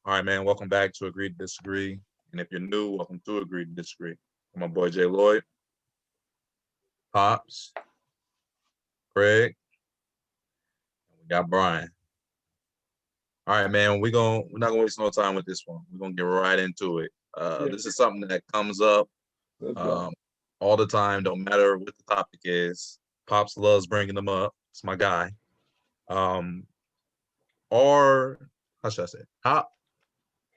All right, man. Welcome back to Agree to Disagree. And if you're new, welcome to Agree to Disagree. I'm my boy Jay Lloyd, Pops, Craig, and we got Brian. All right, man. We're not gonna waste no time with this one. We're gonna get right into it. This is something that comes up all the time. Don't matter what the topic is. Pops loves bringing them up. It's my guy. Or how should I say?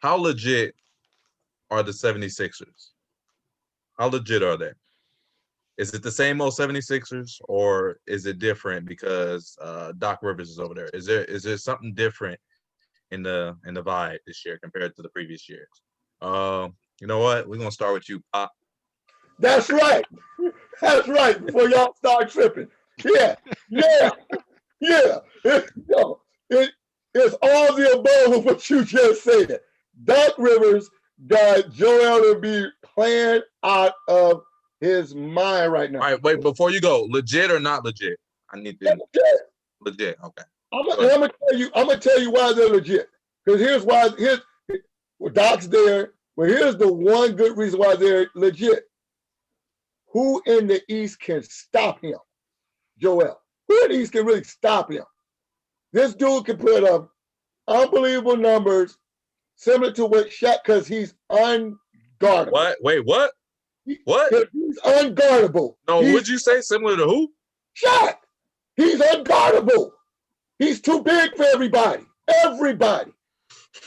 How legit are the 76ers? How legit are they? Is it the same old 76ers or is it different because Doc Rivers is over there? Is there something different in the vibe this year compared to the previous years? You know what? We're gonna start with you, Pop. That's right. That's right. Before y'all start tripping. Yeah. It's all the above of what you just said. Doc Rivers got Joel Embiid playing out of his mind right now. All right, wait, before you go, legit or not legit? I need to legit. Okay. I'm gonna tell you why they're legit. Because here's why. Doc's there, but here's the one good reason why they're legit. Who in the East can stop him? Joel. Who in the East can really stop him? This dude can put up unbelievable numbers, similar to what Shaq, because he's unguardable. What? Wait, what? What? He's unguardable. No, would you say similar to who? Shaq. He's unguardable. He's too big for everybody. Everybody.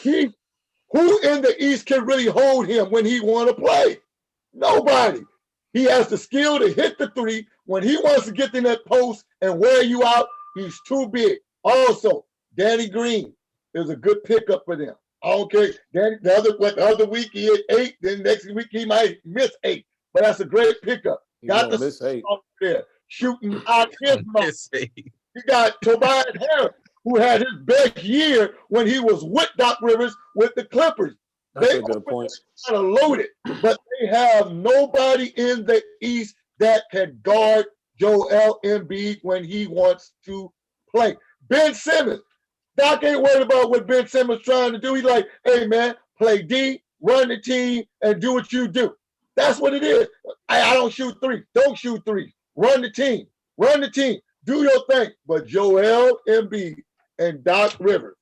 Who in the East can really hold him when he want to play? Nobody. He has the skill to hit the three. When he wants to get in that post and wear you out, he's too big. Also, Danny Green is a good pickup for them. I don't care. The other week he hit 8, then next week he might miss 8. But that's a great pickup. Got the miss 8 there shooting out his mouth. You got Tobias Harris, who had his best year when he was with Doc Rivers with the Clippers. That's a good point. Kind of loaded, but they have nobody in the East that can guard Joel Embiid when he wants to play. Ben Simmons. Doc ain't worried about what Ben Simmons trying to do. He's like, hey, man, play D, run the team, and do what you do. That's what it is. I don't shoot three. Don't shoot three. Run the team. Run the team. Do your thing. But Joel Embiid and Doc Rivers.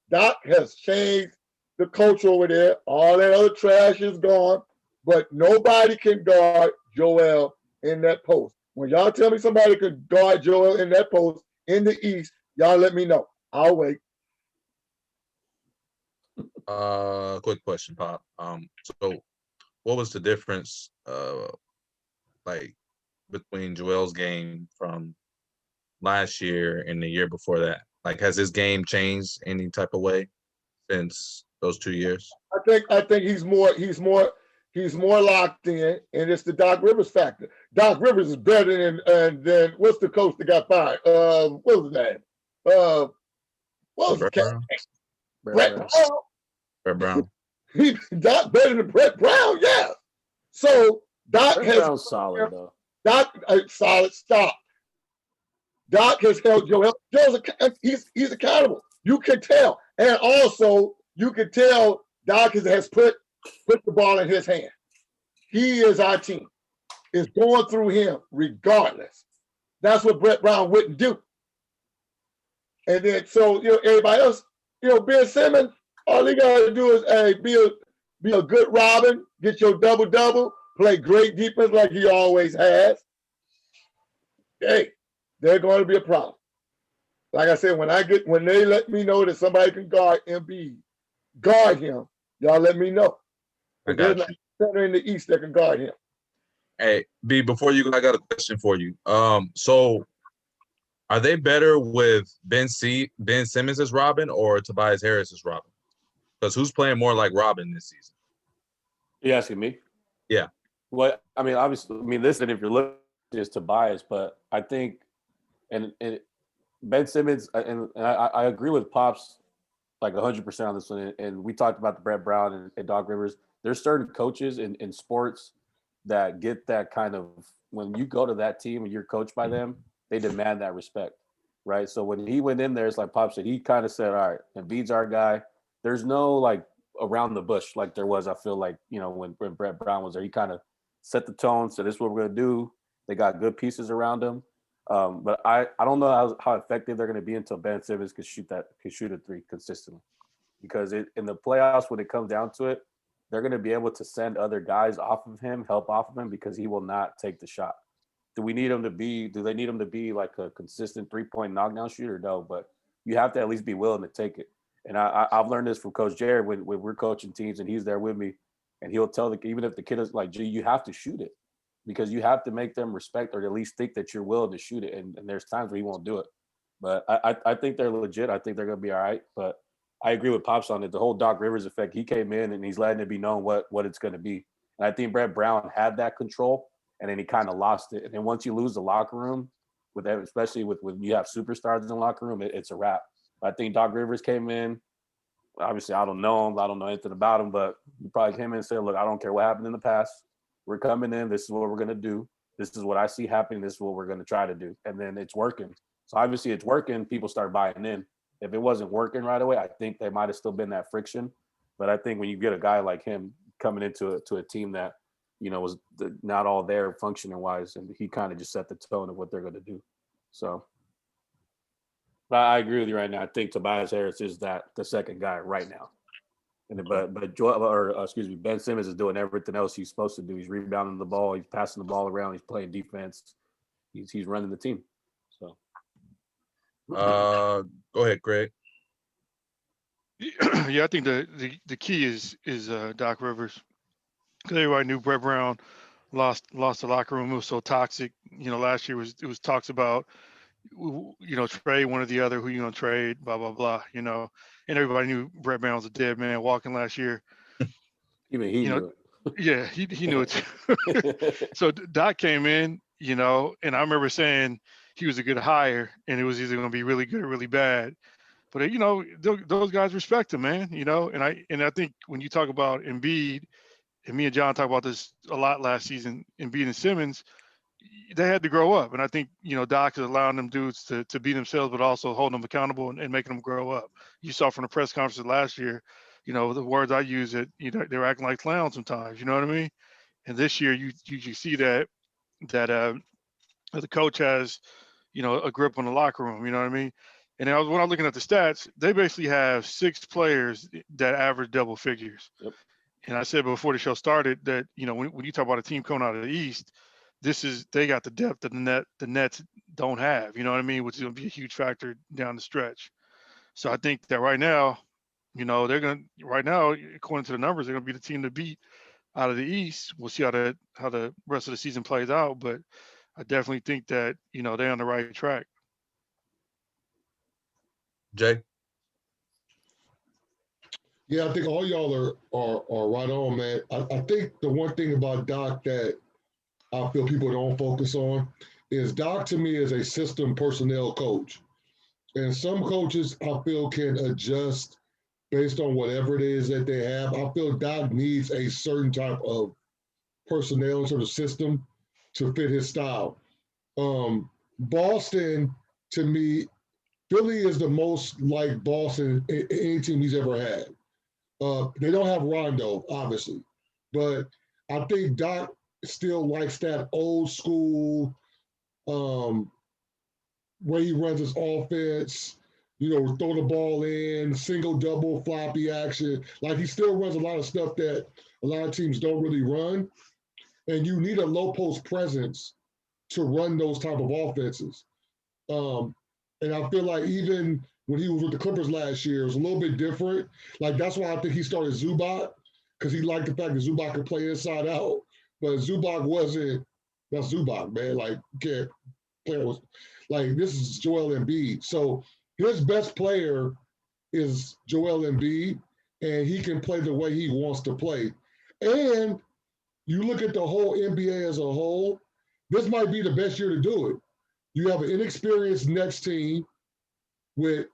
Doc has changed the culture over there. All that other trash is gone. But nobody can guard Joel in that post. When y'all tell me somebody could guard Joel in that post in the East, y'all let me know. I'll wait. Quick question, Pop. So what was the difference between Joel's game from last year and the year before that? Like, has his game changed any type of way since those 2 years? I think he's more locked in, and it's the Doc Rivers factor. Doc Rivers is better than what's the coach that got fired? What was his name? What was the cat? Brett Brown. Brett Brown. Doc better than Brett Brown, yeah. So Doc Brett has Brown's solid though. Doc solid stop. Doc has held Joel. He's accountable. You can tell, and also you can tell Doc has put the ball in his hand. He is our team. It's going through him regardless. That's what Brett Brown wouldn't do. And then so everybody else, Ben Simmons, all he gotta do is be a good Robin, get your double-double, play great defense like he always has. Hey, they're going to be a problem. Like I said, when they let me know that somebody can guard Embiid, guard him, y'all let me know. There's not a center in the East that can guard him. Hey, B, before you go, I got a question for you. So are they better with Ben Simmons as Robin or Tobias Harris as Robin? Because who's playing more like Robin this season? You asking me? Yeah. Well, I mean, obviously, listen, if you're looking at Tobias, but I think, and Ben Simmons, and I agree with Pops like 100% on this one. And we talked about the Brett Brown and Doc Rivers. There's certain coaches in sports that get that kind of, when you go to that team and you're coached by them, they demand that respect, right? So when he went in there, it's like Pop said, he kind of said, all right, Embiid's our guy. There's no like, around the bush like there was. I feel like, you know, when Brett Brown was there, he kind of set the tone. So this is what we're gonna do. They got good pieces around him. But I don't know how effective they're gonna be until Ben Simmons can shoot a three consistently. Because in the playoffs, when it comes down to it, they're gonna be able to send other guys off of him, help off of him, because he will not take the shot. Do they need him to be like a consistent 3-point knockdown shooter? No, but you have to at least be willing to take it. And I've learned this from Coach Jared when we're coaching teams and he's there with me, and he'll tell even if the kid is like, "Gee, you have to shoot it," because you have to make them respect or at least think that you're willing to shoot it. And there's times where he won't do it. But I think they're legit. I think they're going to be all right. But I agree with Pops on it. The whole Doc Rivers effect, he came in and he's letting it be known what it's going to be. And I think Brett Brown had that control, and then he kind of lost it. And then once you lose the locker room, especially when you have superstars in the locker room, it's a wrap. I think Doc Rivers came in. Obviously, I don't know him. I don't know anything about him, but he probably came in and said, "Look, I don't care what happened in the past. We're coming in. This is what we're going to do. This is what I see happening. This is what we're going to try to do." And then it's working. So obviously it's working. People start buying in. If it wasn't working right away, I think there might have still been that friction. But I think when you get a guy like him coming into a team that, you know, was not all there functioning wise, and he kind of just set the tone of what they're going to do. So, but I agree with you right now. I think Tobias Harris is the second guy right now. And Ben Simmons is doing everything else he's supposed to do. He's rebounding the ball, he's passing the ball around, he's playing defense, he's running the team. So, go ahead, Greg. Yeah, I think the key is Doc Rivers. Because everybody knew Brett Brown lost the locker room. It was so toxic. You know, last year it was talks about, you know, trade one or the other, who you gonna trade, blah blah blah. You know, and everybody knew Brett Brown was a dead man walking last year. Even he knew it. Yeah, he knew it too. So Doc came in, you know, and I remember saying he was a good hire, and it was either going to be really good or really bad. But you know, those guys respect him, man. You know, and I think when you talk about Embiid, and me and John talked about this a lot last season, Embiid and Simmons, they had to grow up. And I think, you know, Doc is allowing them dudes to be themselves, but also holding them accountable and making them grow up. You saw from the press conferences last year, you know, the words I use, that, you know, they were acting like clowns sometimes, you know what I mean? And this year you see that the coach has, you know, a grip on the locker room, you know what I mean? And when I was looking at the stats, they basically have 6 players that average double figures. Yep. And I said before the show started that, you know, when you talk about a team coming out of the East, they got the depth that the Nets don't have, you know what I mean, which is going to be a huge factor down the stretch. So I think that right now, you know, according to the numbers, they're going to be the team to beat out of the East. We'll see how the rest of the season plays out, but I definitely think that, you know, they're on the right track. Jay? Yeah, I think all y'all are right on, man. I think the one thing about Doc that I feel people don't focus on is Doc, to me, is a system personnel coach. And some coaches I feel can adjust based on whatever it is that they have. I feel Doc needs a certain type of personnel sort of system to fit his style. Boston, to me, Philly is the most like Boston any team he's ever had. They don't have Rondo, obviously, but I think Doc still likes that old school way he runs his offense, you know, throw the ball in, single, double, floppy action. Like, he still runs a lot of stuff that a lot of teams don't really run. And you need a low post presence to run those type of offenses. And I feel like even when he was with the Clippers last year, it was a little bit different. Like, that's why I think he started Zubac, because he liked the fact that Zubac could play inside out. But Zubac that's Zubac, man. Like, you can't play with, like, this is Joel Embiid. So his best player is Joel Embiid, and he can play the way he wants to play. And you look at the whole NBA as a whole, this might be the best year to do it. You have an inexperienced Nets team with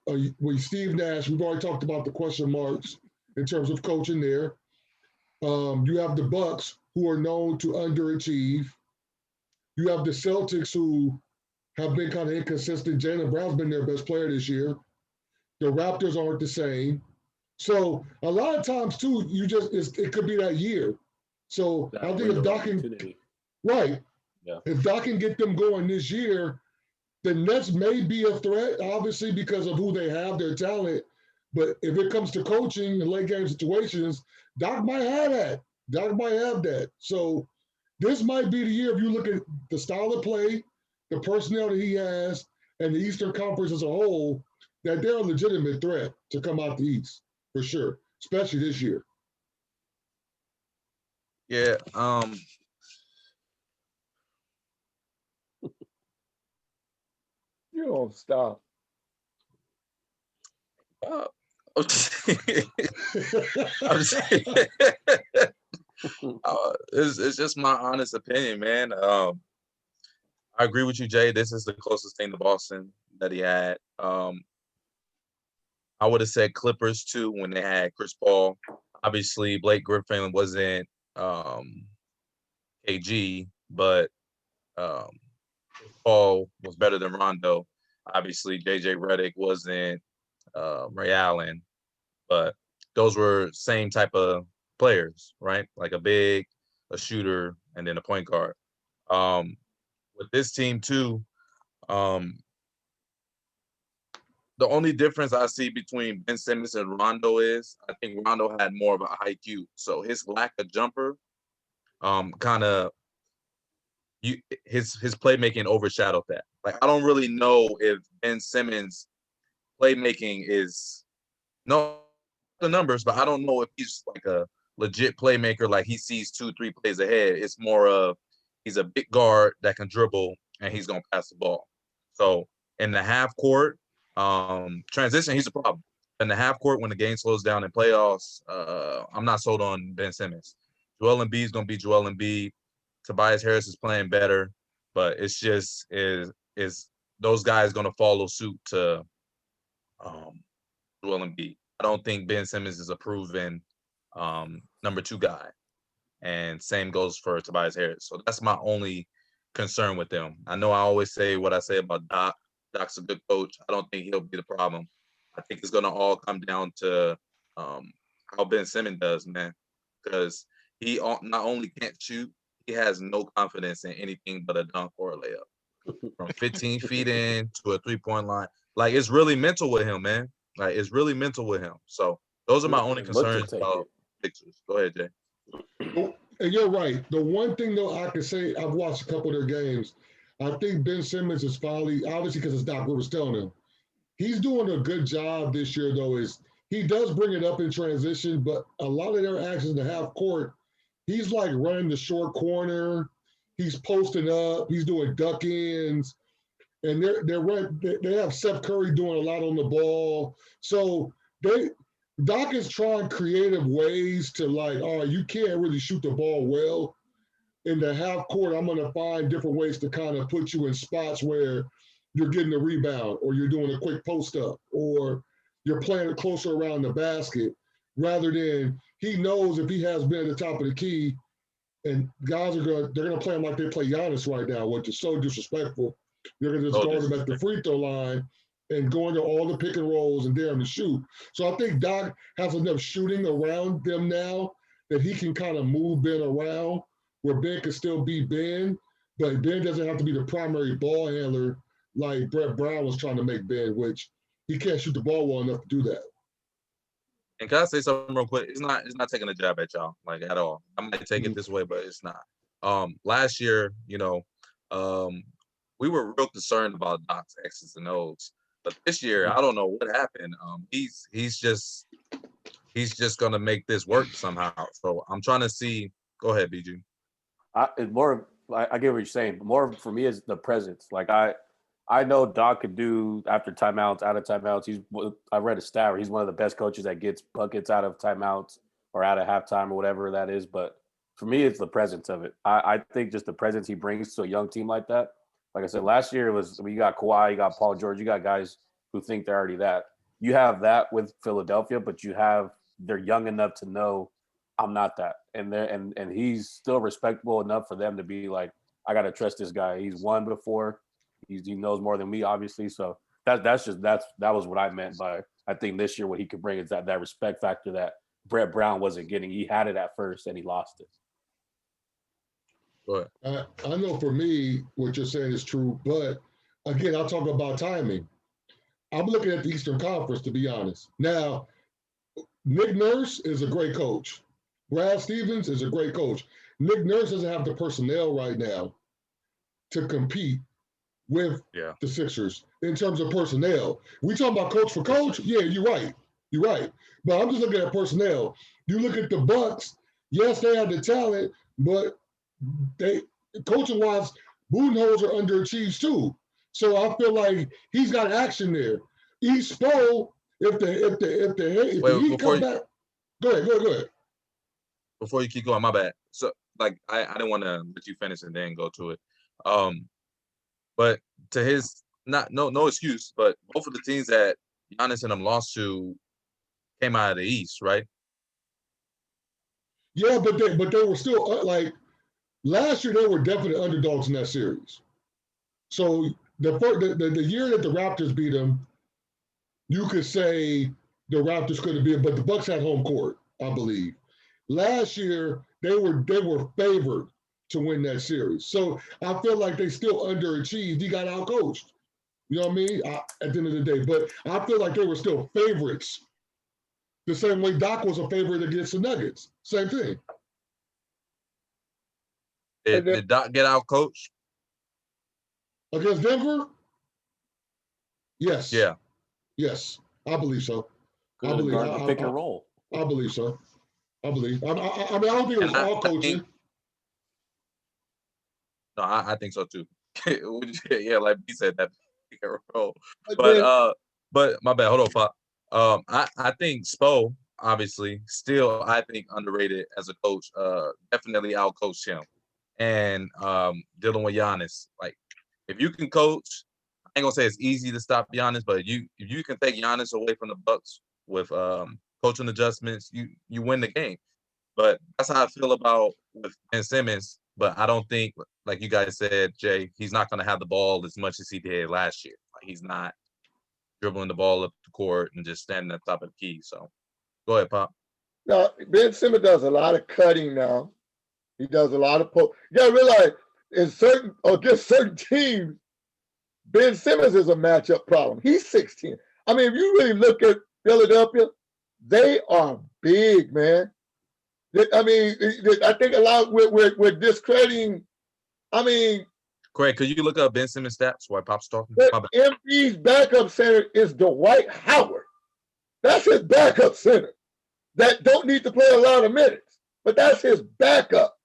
Steve Nash. We've already talked about the question marks in terms of coaching there. You have the Bucks, who are known to underachieve. You have the Celtics, who have been kind of inconsistent. Jaylen Brown's been their best player this year. The Raptors aren't the same. So a lot of times too, it could be that year. So That I think window if of Doc can, opportunity. right, Yeah. if Doc can get them going this year, the Nets may be a threat, obviously because of who they have, their talent. But if it comes to coaching and late game situations, Doc might have that. Doc might have that. So this might be the year if you look at the style of play, the personnel that he has, and the Eastern Conference as a whole, that they're a legitimate threat to come out the East for sure, especially this year. Yeah. You don't stop. I'm just- it's just my honest opinion, man. I agree with you, Jay. This is the closest thing to Boston that he had. I would have said Clippers too when they had Chris Paul. Obviously, Blake Griffin wasn't KG, but Paul was better than Rondo. Obviously, JJ Redick wasn't Ray Allen, but those were same type of players, right? Like a big, a shooter, and then a point guard. With this team too, the only difference I see between Ben Simmons and Rondo is I think Rondo had more of an IQ, so his lack of jumper, kind of his playmaking overshadowed that. Like I don't really know if Ben Simmons playmaking is no the numbers, but I don't know if he's like a legit playmaker. Like he sees 2-3 plays ahead. It's more of he's a big guard that can dribble and he's gonna pass the ball. So in the half court transition, he's a problem. In the half court, when the game slows down in playoffs, I'm not sold on Ben Simmons. Joel Embiid is gonna be Joel Embiid. Tobias Harris is playing better, but it's just is those guys gonna follow suit to Joel Embiid. I don't think Ben Simmons is a proven number 2 guy. And same goes for Tobias Harris. So that's my only concern with them. I know I always say what I say about Doc. Doc's a good coach. I don't think he'll be the problem. I think it's going to all come down to how Ben Simmons does, man. Because he not only can't shoot, he has no confidence in anything but a dunk or a layup. From 15 feet in to a 3-point line. Like, it's really mental with him, man. Like, it's really mental with him. So those are my only concerns about Sixers. Go ahead, Jay. And you're right. The one thing though I can say, I've watched a couple of their games. I think Ben Simmons is finally, obviously because it's Doc Rivers telling him, he's doing a good job this year though. Is he does bring it up in transition, but a lot of their actions in the half court, he's like running the short corner, he's posting up, he's doing duck ins, and they have Seth Curry doing a lot on the ball. So Doc is trying creative ways to like, all right, you can't really shoot the ball well. In the half court, I'm going to find different ways to kind of put you in spots where you're getting a rebound or you're doing a quick post up or you're playing it closer around the basket rather than he knows if he has been at the top of the key and guys they're going to play him like they play Giannis right now, which is so disrespectful. They're going to just guard him at the free throw line and go into all the pick and rolls and dare him to shoot. So I think Doc has enough shooting around them now that he can kind of move Ben around where Ben can still be Ben, but Ben doesn't have to be the primary ball handler like Brett Brown was trying to make Ben, which he can't shoot the ball well enough to do that. And can I say something real quick? It's not taking a jab at y'all, like at all. I might take it this way, but it's not. Last year, we were real concerned about Doc's X's and O's. But this year, I don't know what happened. He's just gonna make this work somehow. So I'm trying to see. Go ahead, BG. It's more. I get what you're saying. But more for me is the presence. Like I know Doc could do after timeouts, out of timeouts. I read a stat where he's one of the best coaches that gets buckets out of timeouts or out of halftime or whatever that is. But for me, it's the presence of it. I think just the presence he brings to a young team like that. Like I said, last year you got Kawhi, you got Paul George, you got guys who think they're already that. You have that with Philadelphia, but they're young enough to know I'm not that. And he's still respectable enough for them to be like, I gotta trust this guy. He's won before. He knows more than me, obviously. So that was what I meant by I think this year what he could bring is that respect factor that Brett Brown wasn't getting. He had it at first and he lost it. Go ahead. I know for me, what you're saying is true, but again, I'll talk about timing. I'm looking at the Eastern Conference, to be honest. Now, Nick Nurse is a great coach. Brad Stevens is a great coach. Nick Nurse doesn't have the personnel right now to compete with the Sixers in terms of personnel. We talking about coach for coach? Yeah, you're right. You're right. But I'm just looking at personnel. You look at the Bucks, yes, they have the talent, but they coaching wise, Budenholzer underachieves too. So I feel like he's got action there. East Spo, if the Heat come back, go ahead. Before you keep going, my bad. So like I didn't want to let you finish and then go to it. But to his no excuse, but both of the teams that Giannis and them lost to came out of the East, right? Yeah, but they were still like last year they were definitely underdogs in that series. So the year that the Raptors beat them, you could say the Raptors could have been, but the Bucks had home court, I believe. Last year they were favored to win that series. So I feel like they still underachieved. He got outcoached. You know what I mean? At the end of the day. But I feel like they were still favorites. The same way Doc was a favorite against the Nuggets. Same thing. Did Doc get outcoached? Against Denver? Yes. Yeah. Yes. I believe so. I believe pick and roll. I believe so. I believe. I mean, I don't think it was all coaching. No, I think so too. Yeah, like he said, that pick and roll. But my bad. Hold on, Pop. I think Spo, obviously, still I think underrated as a coach. Definitely outcoached him. And dealing with Giannis, like if you can coach, I ain't gonna say it's easy to stop Giannis, but if you can take Giannis away from the Bucks with coaching adjustments, you win the game. But that's how I feel about with Ben Simmons. But I don't think, like you guys said, Jay, he's not gonna have the ball as much as he did last year. Like he's not dribbling the ball up the court and just standing at the top of the key. So go ahead, Pop. Now, Ben Simmons does a lot of cutting now. He does a lot of You gotta realize against certain teams, Ben Simmons is a matchup problem. He's 16. I mean, if you really look at Philadelphia, they are big, man. I mean, I think a lot with discrediting. I mean, Craig, could you look up Ben Simmons stats while Pop's talking? MP's backup center is Dwight Howard. That's his backup center. That don't need to play a lot of minutes, but that's his backup.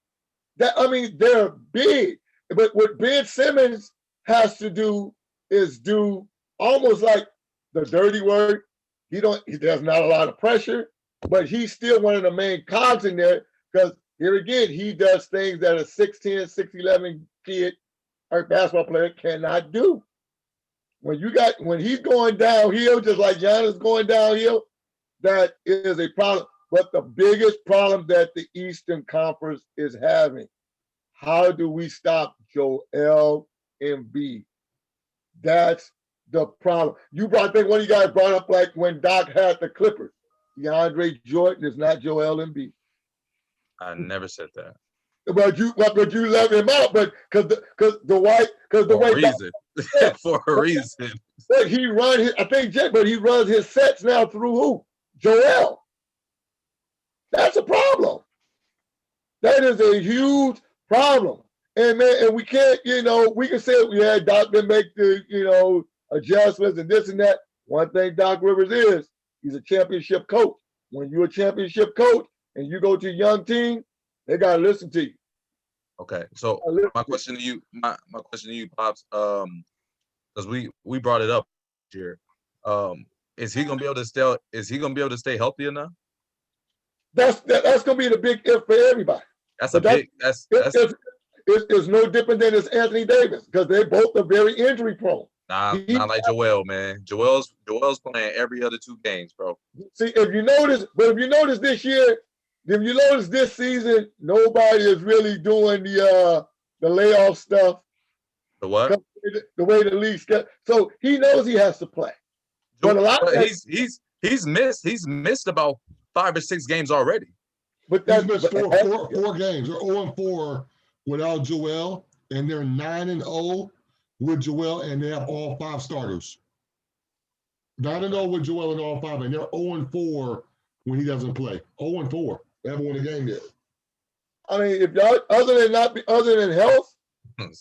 They're big. But what Ben Simmons has to do is do almost like the dirty work. There's not a lot of pressure, but he's still one of the main cogs in there because here again, he does things that a 6'10", 6'11" kid or basketball player cannot do. When he's going downhill, just like Giannis going downhill, that is a problem. But the biggest problem that the Eastern Conference is having, how do we stop Joel Embiid? That's the problem. I think one of you guys brought up like when Doc had the Clippers. DeAndre Jordan is not Joel Embiid. I never said that. But you left him out, but because the way reason. For a reason. But he runs his sets now through who? Joel. That's a problem. That is a huge problem. And man, and we can't, we can say Doc can make the, adjustments and this and that. One thing Doc Rivers he's a championship coach. When you're a championship coach and you go to a young team, they gotta listen to you. Okay, so my question to you, Pops, because we brought it up here. Is he gonna be able to stay? Is he gonna be able to stay healthy enough? That's gonna be the big if for everybody. It's no different than it's Anthony Davis because they both are very injury prone. Nah, not like Joel, man. Joel's playing every other 2 games, bro. See, if you notice this year, if you notice this season, nobody is really doing the layoff stuff. The what? The way the league's got. So he knows he has to play. But he's He's missed about 5 or 6 games already. But He's that's missed four games. They're 0-4 without Joel, and they're 9-0 with Joel, and they have all 5 starters. 9-0 with Joel and all 5, and they're 0-4 when he doesn't play. 0-4. They haven't won a game yet. I mean, if y'all other than health,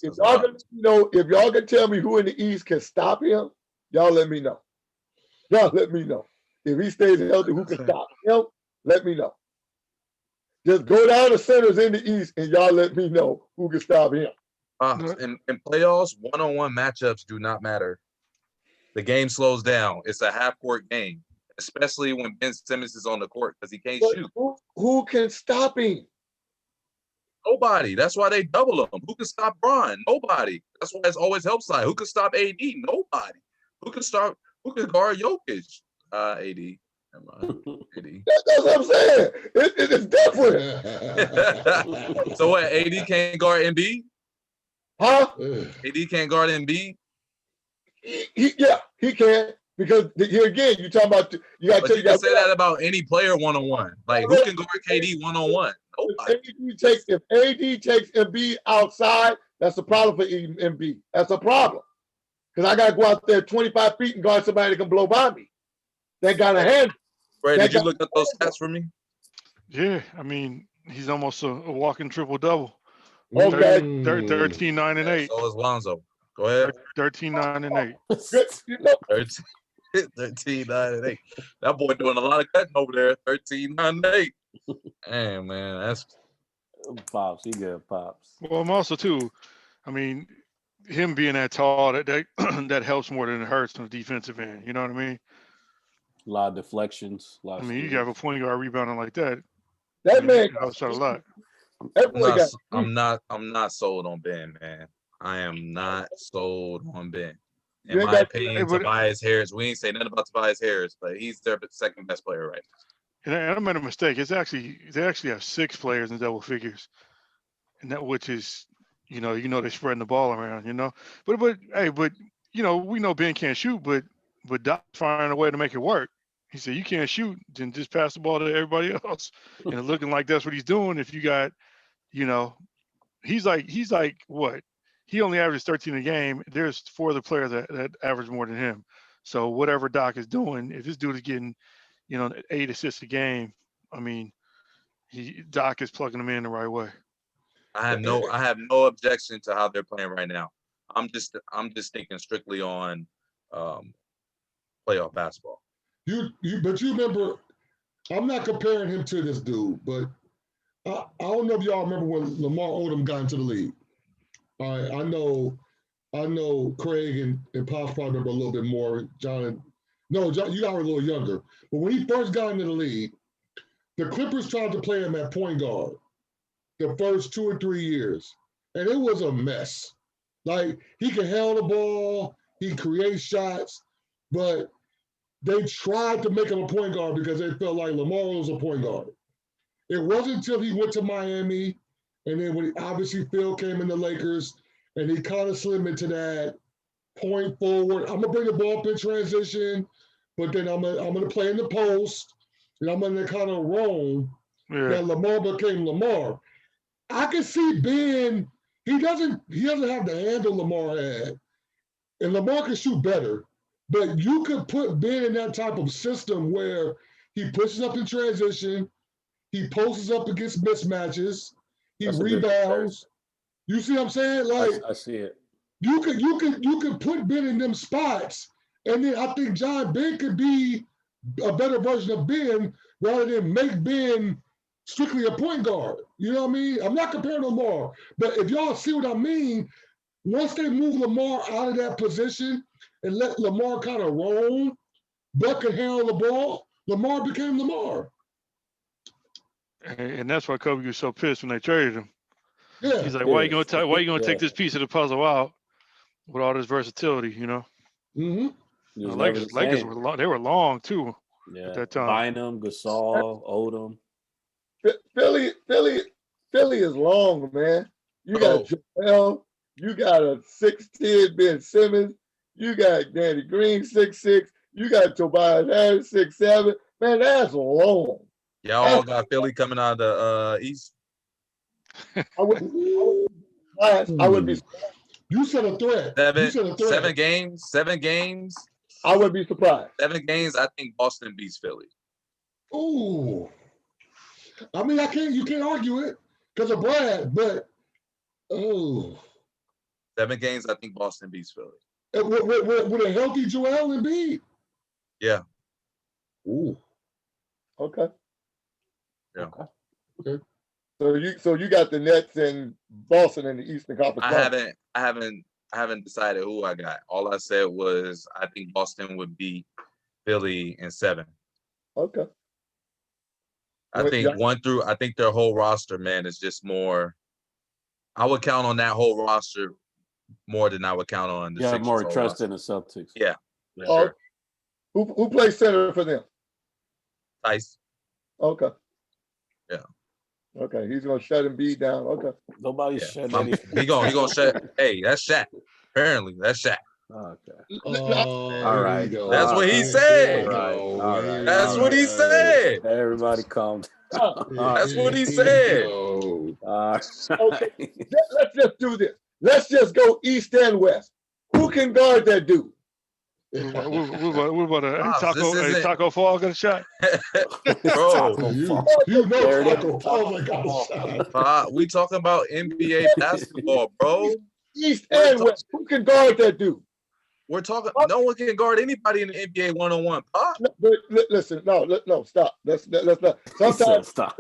if y'all can tell me who in the East can stop him, y'all let me know. Y'all let me know. If he stays healthy, who can stop him? Let me know. Just go down the centers in the East and y'all let me know who can stop him. In playoffs, one-on-one matchups do not matter. The game slows down. It's a half-court game, especially when Ben Simmons is on the court because he can't shoot. Who can stop him? Nobody. That's why they double him. Who can stop Bron? Nobody. That's why it's always help side. Who can stop AD? Nobody. Who can guard Jokic? AD. AD. That's what I'm saying. It's different. So what? AD can't guard Embiid? Huh? AD can't guard Embiid? He can. Because here again, you talking about you got to say that about any player one-on-one. Like who can guard KD one-on-one? Nobody. If AD takes Embiid outside, that's a problem for Embiid. That's a problem. Because I got to go out there 25 feet and guard somebody that can blow by me. They got a hand. Ray, did you look at those stats for me? Yeah, I mean, he's almost a walking triple-double. Okay. 13, 9, and 8. So is Lonzo. Go ahead. 13, 9, and 8. 13, 9, and 8. That boy doing a lot of cutting over there. 13, 9, and 8. Damn, man, that's Pops. He good, Pops. Well, I'm also too. I mean, him being that tall, that helps more than it hurts on the defensive end. You know what I mean? A lot of deflections. I mean, you got a point guard rebounding like that. That man helps out a lot. I'm not sold on Ben, man. I am not sold on Ben. In my opinion, Tobias Harris, we ain't say nothing about Tobias Harris, but he's their second best player right now. And I made a mistake. They actually have 6 players in double figures, and that which is, they're spreading the ball around, But we know Ben can't shoot, but Doc's finding a way to make it work. He said, you can't shoot, then just pass the ball to everybody else. And it's looking like that's what he's doing. If you got, he's like what? He only averages 13 a game. There's 4 other players that average more than him. So whatever Doc is doing, if this dude is getting, 8 assists a game, I mean, Doc is plugging them in the right way. I have no objection to how they're playing right now. I'm just thinking strictly on playoff basketball. But you remember, I'm not comparing him to this dude, but I don't know if y'all remember when Lamar Odom got into the league. All right, I know Craig and Pops probably remember a little bit more. John, you guys were a little younger. But when he first got into the league, the Clippers tried to play him at point guard the first 2 or 3 years. And it was a mess. Like, he could handle the ball, he creates shots, but they tried to make him a point guard because they felt like Lamar was a point guard. It wasn't until he went to Miami, and then when obviously Phil came in the Lakers, and he kind of slid into that point forward. I'm gonna bring the ball up in transition, but then I'm gonna play in the post, and I'm gonna kind of roam. Yeah. That Lamar became Lamar. I can see Ben. He doesn't have the handle Lamar had, and Lamar can shoot better. But you could put Ben in that type of system where he pushes up in transition, he posts up against mismatches, he rebounds. You see what I'm saying? Like, I see it. You could put Ben in them spots, and then I think Ben could be a better version of Ben rather than make Ben strictly a point guard. You know what I mean? I'm not comparing Lamar, but if y'all see what I mean, once they move Lamar out of that position and let Lamar kind of roam, Buck could handle the ball, Lamar became Lamar. And that's why Kobe was so pissed when they traded him. Yeah. He's like, why you gonna take this piece of the puzzle out with all this versatility, Mm-hmm. The Lakers were long too. Yeah. At that time. Bynum, Gasol, Odom. Philly is long, man. You got Joel, you got a 6'10" Ben Simmons, you got Danny Green 6'6", You got Tobias Harris 6'7". Man, that's long. Y'all all got Philly coming out of the East. I would be. You said a threat. You said a threat. 7 games. 7 games. I would be surprised. 7 games. I think Boston beats Philly. Ooh. I mean, you can't argue it because of Brad, but 7 games. I think Boston beats Philly. With a healthy Joel Embiid. Yeah. Ooh. Okay. Yeah. Okay. So you got the Nets and Boston in the Eastern Conference. I haven't decided who I got. All I said was I think Boston would beat Philly in 7. Okay. I think their whole roster, man, is just more. I would count on that whole roster more than I would count on the Sixers. More trust roster. in the Celtics. Yeah. Sure. Who plays center for them? Tice. Okay. Yeah. Okay, he's gonna shut Embiid down. Okay. Nobody's shutting anything. He gonna shut. Hey, that's Shaq. Apparently, that's Shaq. Okay. All right. That's what he said. All right. That's what he said. Everybody calm down. That's what he said. Okay. Let's just do this. Let's just go East and West. Who can guard that dude? What about Pops, Taco Fall got a shot? Bro, you know Taco Fall got a shot. We talking about NBA basketball, bro. East and West. Who can guard that dude? We're talking. No one can guard anybody in the NBA 1-on-1. Pop. Listen, no, stop. Let's not. Sometimes, stop.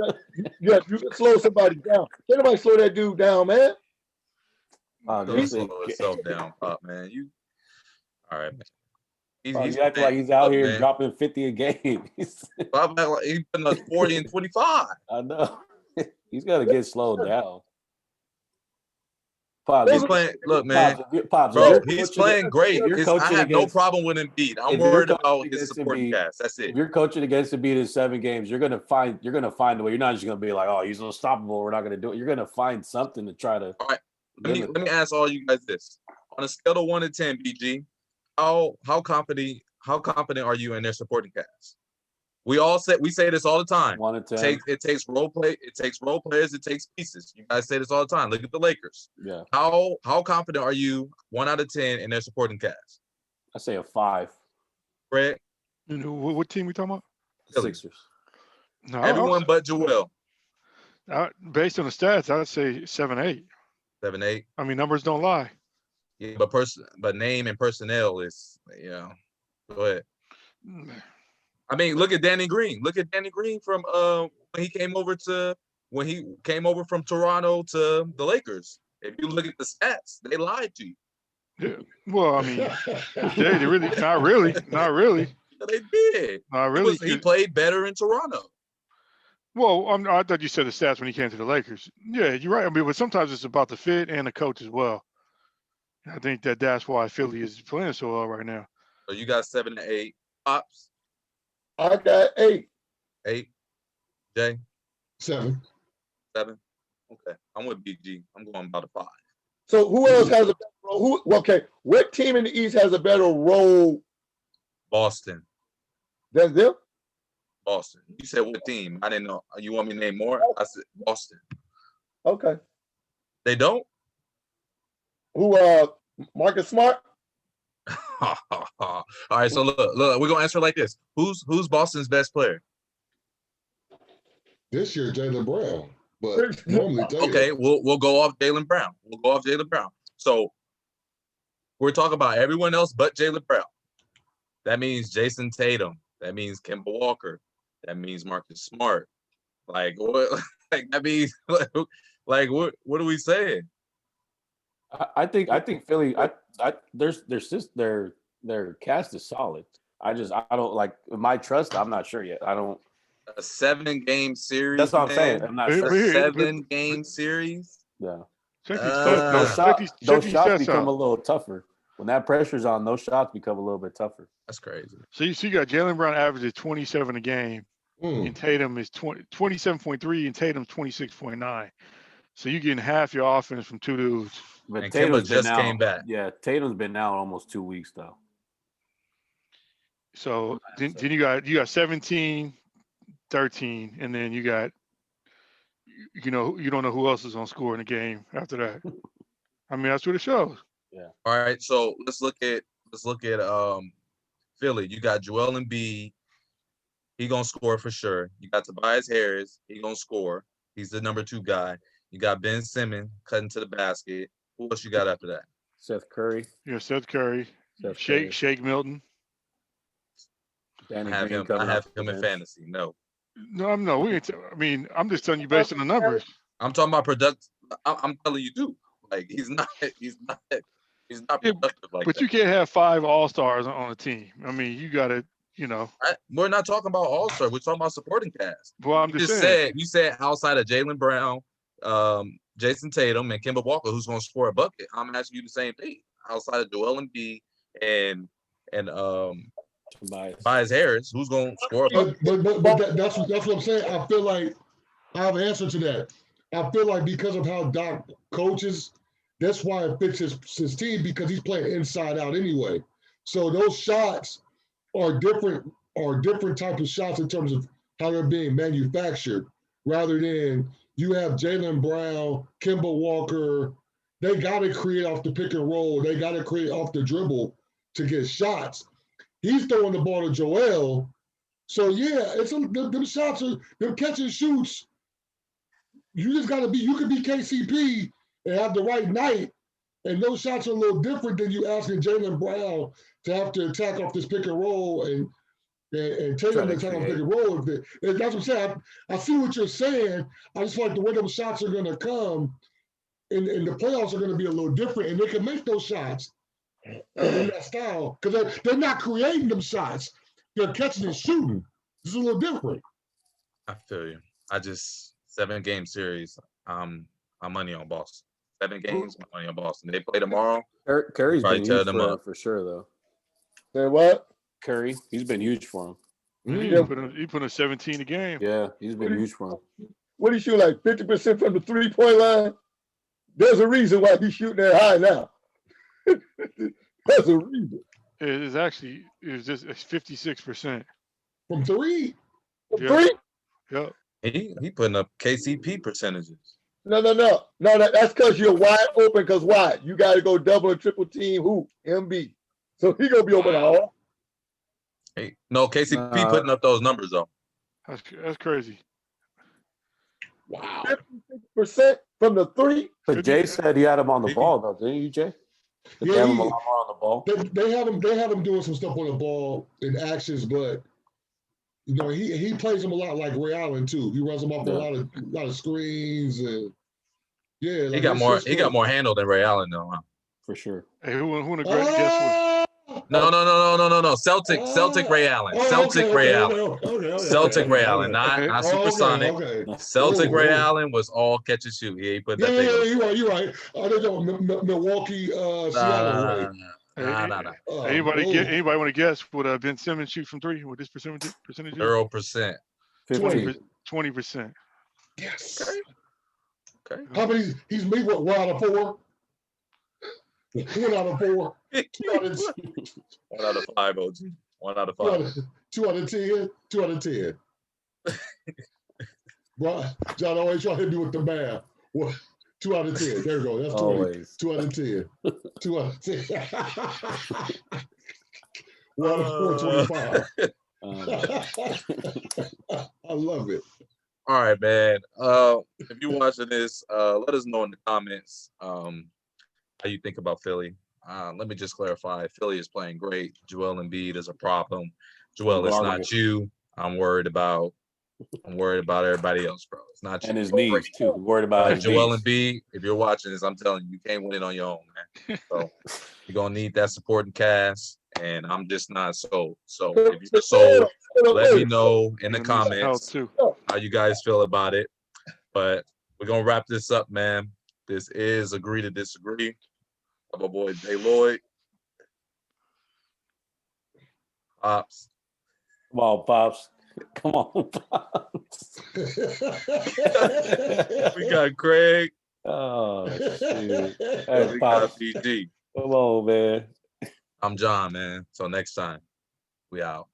Yeah, you can slow somebody down. Can't nobody slow that dude down, man. Don't slow yourself down, Pop, man. All right, man. He's acting like he's out here dropping 50 a game. Pop act like he's putting us 40 and 25. I know. He's got to get slowed down. Pops, he's playing. Look, man, bro, he's playing great. I have no problem with Embiid. I'm worried about his supporting cast. That's it. If you're coaching against Embiid in 7 games, you're gonna find a way. You're not just gonna be like, oh, he's unstoppable. We're not gonna do it. You're gonna find something to try to. All right. Let me ask all you guys this: on a scale of 1 to 10, BG, how confident are you in their supporting cast? We say this all the time. 1 to 10. It takes role play. It takes role players. It takes pieces. You guys say this all the time. Look at the Lakers. Yeah. How confident are you 1 out of 10 in their supporting cast? I say a 5. Fred? What team we talking about? Sixers. No, everyone but Joel. Based on the stats, I'd say 7-8. 7-8. I mean, numbers don't lie. Yeah, but name and personnel is, Go ahead. I mean, look at Danny Green. Look at Danny Green from when he came over from Toronto to the Lakers. If you look at the stats, they lied to you. Yeah. Well, I mean, they really not really. They did. Not really. He played better in Toronto. Well, I thought you said the stats when he came to the Lakers. Yeah, you're right. I mean, but sometimes it's about the fit and the coach as well. I think that's why Philly is playing so well right now. So you got 7 to 8. Pops? I got 8. 8. Jay? 7. 7. Okay. I'm with BG. I'm going about a 5. So who else has a better role? What team in the East has a better role? Boston. Than them? Boston. You said what team? I didn't know. You want me to name more? I said Boston. Okay. They don't? Who Marcus Smart? All right, so look, we're gonna answer like this. Who's Boston's best player? This year, Jaylen Brown, but normally Tatum. Okay, we'll go off Jaylen Brown. So we're talking about everyone else but Jaylen Brown. That means Jason Tatum. That means Kemba Walker. That means Marcus Smart. Like what? Like that means like what are we saying? I think Philly. Their cast is solid. I don't like my trust. I'm not sure yet. I don't. A 7-game series. That's what I'm saying. I'm not sure. A 7-game series. Yeah. Those shots become a little tougher when that pressure's on. Those shots become a little bit tougher. That's crazy. So you got Jaylen Brown averages 27 a game, and Tatum is 27.3, and Tatum's 26.9. So you're getting half your offense from 2 dudes. But and Tatum's Kemba just came back. Yeah, Tatum's been out almost 2 weeks though. So then you got 17, 13, and then you got, you don't know who else is gonna score in the game after that. I mean, that's what it shows. All right, so let's look at Philly. You got Joel Embiid. He gonna score for sure. You got Tobias Harris. He gonna score. He's the number 2 guy. You got Ben Simmons cutting to the basket. Who else you got after that? Seth Curry. Yeah, Seth Curry, Seth Curry. Shake Milton. Danny I have Green him. I coming have off the him in bench. fantasy. No, No, we ain't. I mean, I'm just telling you based on the numbers. I'm talking about product. I'm telling you, too. Like he's not Yeah, productive like But that. you can't have 5 all-stars on a team. I mean, you got to, We're not talking about all-star. We're talking about supporting cast. Well, I'm just saying. You said outside of Jaylen Brown, Jason Tatum, and Kemba Walker, who's going to score a bucket. I'm asking you the same thing. Outside of Joel Embiid and Tobias Harris, who's going to score a bucket? But that's what I'm saying. I feel like I have an answer to that. I feel like because of how Doc coaches, that's why it fits his team, because he's playing inside out anyway. So those shots are different type of shots in terms of how they're being manufactured, rather than you have Jaylen Brown, Kemba Walker. They got to create off the pick and roll. They got to create off the dribble to get shots. He's throwing the ball to Joel. So yeah, them shots are them catch and shoots. You just got to be. You could be KCP and have the right night, and those shots are a little different than you asking Jaylen Brown to have to attack off this pick and roll and Tatum to attack off pick and roll. That's what I'm saying. I see what you're saying. I just feel like the way those shots are going to come in the playoffs are going to be a little different, and they can make those shots in that style because they're not creating them shots. They're catching and shooting. It's a little different. I feel you. 7-game series. I'm money on Boston. 7 games, my money on Boston. They play tomorrow. Curry's probably been tear huge them for up. for sure, though. Say what? Curry, he's been huge for him. He put in 17 a game. Yeah, he's been huge for him. What he shoot, like 50% from the 3-point line? There's a reason why he's shooting that high now. There's a reason. It's just 56%. From 3? Yeah. 3? Yep. He putting up KCP percentages. No. That's because you're wide open. Because why? You got to go double or triple team who? MB. So he gonna be open all. Hey, no, KCP putting up those numbers though. That's crazy. Wow. 56% from the 3. But Jay said he had him on the ball, though, didn't you, Jay? They have him a lot more on the ball. They have him doing some stuff on the ball in actions, but he plays him a lot like Ray Allen too. He runs him off a lot of screens and He got more handle than Ray Allen though. Huh? For sure. Hey, who in the great guess what? No. Celtic Ray Allen. Celtic Ray Allen. Celtic Ray Allen, not Supersonic. Celtic Ray Allen was all catch and shoot. He put that thing. Yeah, you're right. I don't know Milwaukee, Seattle. Nah. Anybody want to guess what Ben Simmons shoot from 3? What this percentage is? 0%. 20%. Yes. Okay. How many? He's made 1 out of 4. 1 out of 4. 1 out of 5, OG. 1 out of 5. 2 out of 10. 2 out of 10. Bro, John always try to hit me with the math. 2 out of 10. There we go. That's 20. Always. 2 out of 10. 2 out of 10. 1 out of 4, 25. I love it. All right, man. If you're watching this, let us know in the comments how you think about Philly. Let me just clarify. Philly is playing great. Joel Embiid is a problem. Joel, it's not you. I'm worried about everybody else, bro. It's not you. And his knees, too. Worried about his Joel knees. Embiid, if you're watching this, I'm telling you, you can't win it on your own, man. So you're going to need that supporting cast, and I'm just not sold. So if you're sold, let me know in the comments how you guys feel about it. But we're going to wrap this up, man. This is Agree to Disagree. My boy Jay Lloyd. Pops. Come on, Pops. Come on, Pops. We got Craig. Oh, shoot. We Hey, got Pops. PG. Come on, man. I'm John, man. Till next time. We out.